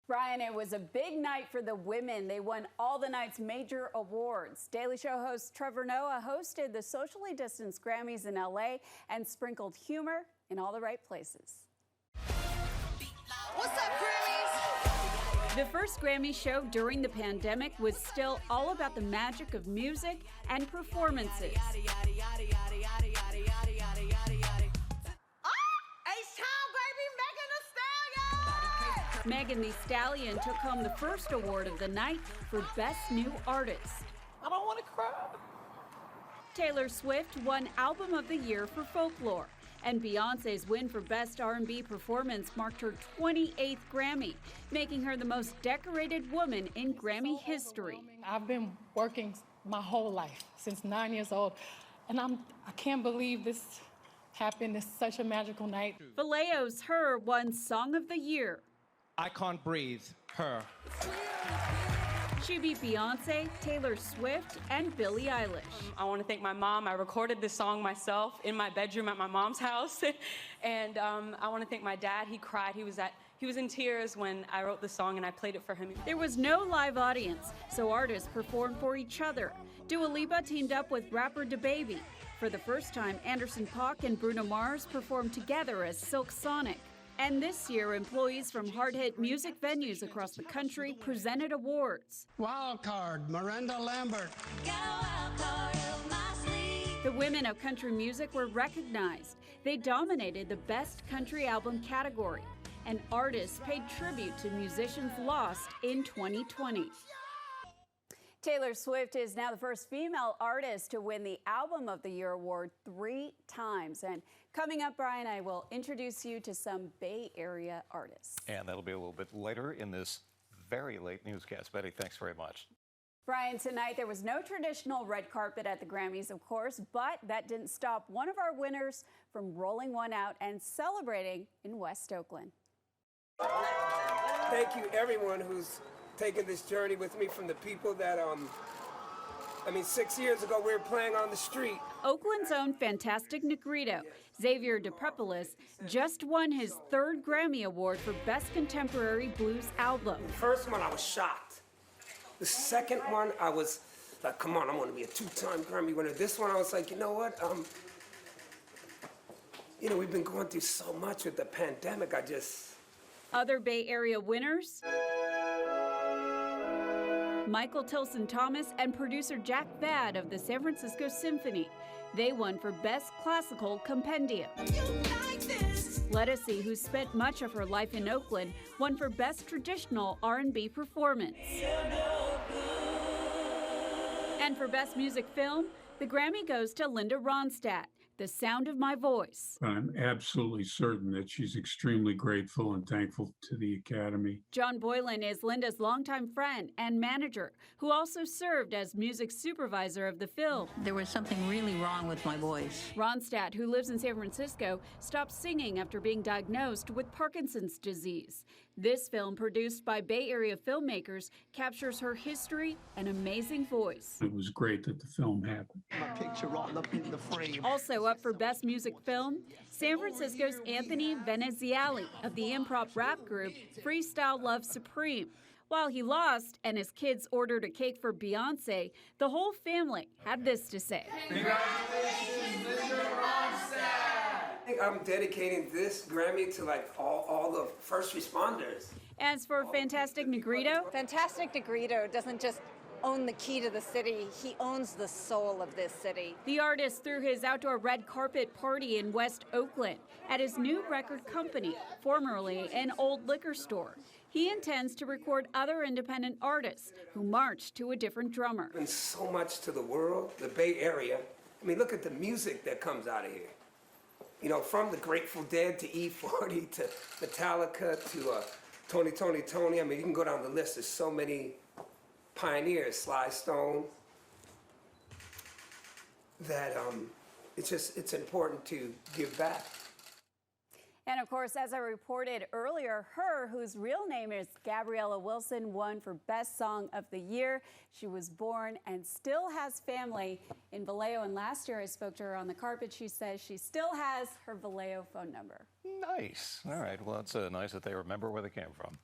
Brian, it was a big night for the women. They won all the night's major awards. Daily Show host Trevor Noah hosted the socially distanced Grammys in LA and sprinkled humor in all the right places. What's up, Grammys? The first Grammy show during the pandemic was still all about the magic of music and performances. Megan Thee Stallion took home the first award of the night for Best New Artist. I don't want to cry. Taylor Swift won Album of the Year for Folklore, and Beyoncé's win for Best R&B Performance marked her 28th Grammy, making her the most decorated woman in Grammy history. I've been working my whole life, since 9 years old, and I can't believe this happened. It's such a magical night. Valeo's H.E.R. won Song of the Year. I Can't Breathe, H.E.R. She beat Beyoncé, Taylor Swift, and Billie Eilish. I want to thank my mom. I recorded this song myself in my bedroom at my mom's house. And I want to thank my dad. He cried. He was in tears when I wrote the song and I played it for him. There was no live audience, so artists performed for each other. Dua Lipa teamed up with rapper DaBaby. For the first time, Anderson .Paak and Bruno Mars performed together as Silk Sonic. And this year, employees from hard-hit music venues across the country presented awards. Wild card, Miranda Lambert. The women of country music were recognized. They dominated the Best Country Album category, and artists paid tribute to musicians lost in 2020. Taylor Swift is now the first female artist to win the Album of the Year award 3 times. And coming up, Brian, I will introduce you to some Bay Area artists. And that'll be a little bit later in this very late newscast. Betty, thanks very much. Brian, tonight there was no traditional red carpet at the Grammys, of course, but that didn't stop one of our winners from rolling one out and celebrating in West Oakland. Thank you, everyone who's taken this journey with me, from the people that, 6 years ago we were playing on the street. Oakland's own Fantastic Negrito, Xavier DePrepolis, just won his 3rd Grammy Award for Best Contemporary Blues Album. The first one, I was shocked. The second one, I was like, come on, I want to be a 2-time Grammy winner. This one, I was like, you know what? We've been going through so much with the pandemic. Other Bay Area winners: Michael Tilson Thomas and producer Jack Vad of the San Francisco Symphony. They won for Best Classical Compendium. Lettucey, who spent much of her life in Oakland, won for Best Traditional R&B Performance. And for Best Music Film, the Grammy goes to Linda Ronstadt, The Sound of My Voice. I'm absolutely certain that she's extremely grateful and thankful to the Academy. John Boylan is Linda's longtime friend and manager, who also served as music supervisor of the film. There was something really wrong with my voice. Ronstadt, who lives in San Francisco, stopped singing after being diagnosed with Parkinson's disease. This film, produced by Bay Area filmmakers, captures her history and amazing voice. It was great that the film happened. My picture all up in the frame. Also up for Best Music Film, San Francisco's Anthony Veneziali of the improv rap group Freestyle Love Supreme. While he lost and his kids ordered a cake for Beyoncé, the whole family had this to say. Congratulations, Mr. Ronstadt! I'm dedicating this Grammy to all the first responders. As for Fantastic Negrito, Fantastic Negrito doesn't just own the key to the city, he owns the soul of this city. The artist threw his outdoor red carpet party in West Oakland at his new record company, formerly an old liquor store. He intends to record other independent artists who march to a different drummer. And so much to the world, the Bay Area. Look at the music that comes out of here. From the Grateful Dead to E40 to Metallica to Tony. You can go down the list. There's so many pioneers, Sly Stone, that it's important to give back. And of course, as I reported earlier, H.E.R., whose real name is Gabriella Wilson, won for Best Song of the Year. She was born and still has family in Vallejo. And last year I spoke to her on the carpet. She says she still has her Vallejo phone number. Nice. All right. Well, it's nice that they remember where they came from.